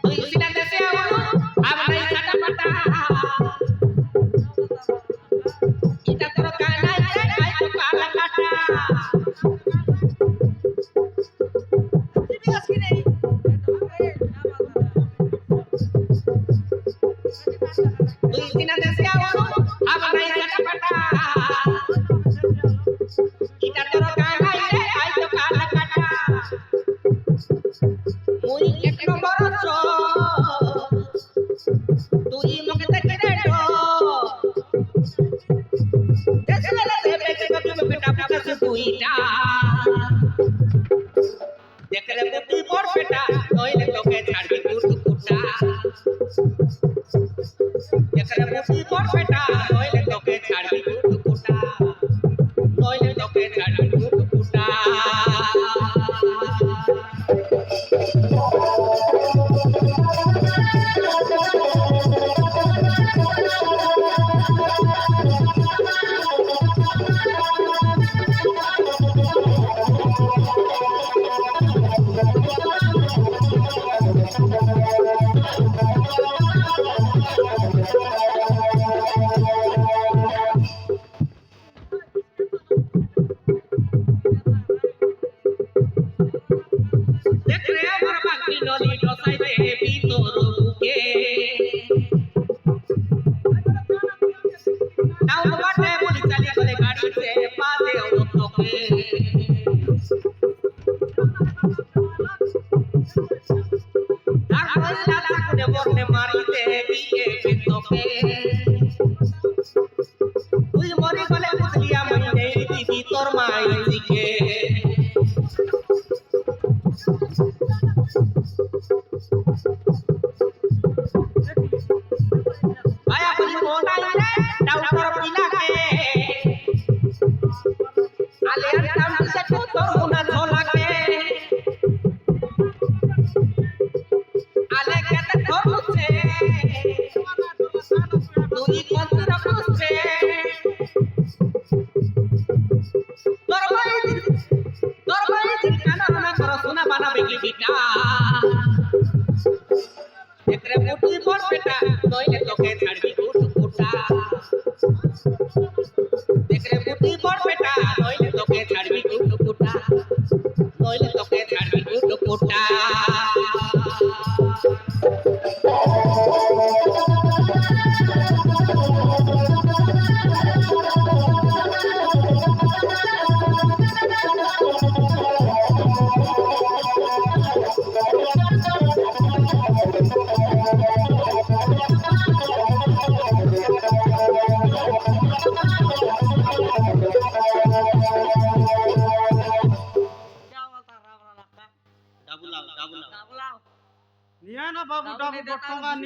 তুই সিনা দেশে আউলু আমরাই কাটা পাটা এটা তোর কানাই রে আই তো কালা কাটা তুই সিনা দেশে আউলু আমরাই কাটা পাটা এটা তোর কানাই রে আই তো কালা কাটা মুই এক নম্বর চো তুই মকে দেখে রে তো দেশে দেবে তুমি বেটা কাছে দুইটা দেখরে বুদ্ধি বড় বেটা নইলে তোকে ছাড়বি কুটকুটা দেখরে বুদ্ধি বড় বেটা নইলে তোকে ছাড়বি কুটকুটা নইলে তোকে ছাড়বি কুটকুটা দেখরে আমার বাকি নলি ডসাই দে ভিতর বুকে টাউন বাটে বলি চালি করে গাড়িতে পা দেও তোকে আর কইলা তাকুনে বরনে মারিতে বিয়ে তোকে তুই মরে গলে বুঝলিয়া মই নেই দিদি তোর মাইজিকে আয়া বলি কোনাই রে ডাউটার পিলাকে আলে আন্তাম সে তো তোর মুনা ঝোলাকে আলে কেতে ধরছে তুই কত রকছে তোর ভাই দিন কানা না কর সোনা বানাবে কি বিটা দেখরে মুঠি বড় বেটা নইলে তোকে ছাড়বি কুটকুটা দেখরে মুঠি বড় বেটা নইলে তোকে ছাড়বি কুটকুটা নইলে তোকে ছাড়বি কুটকুটা নিয়া না বাবু ডাবল টঙ্কা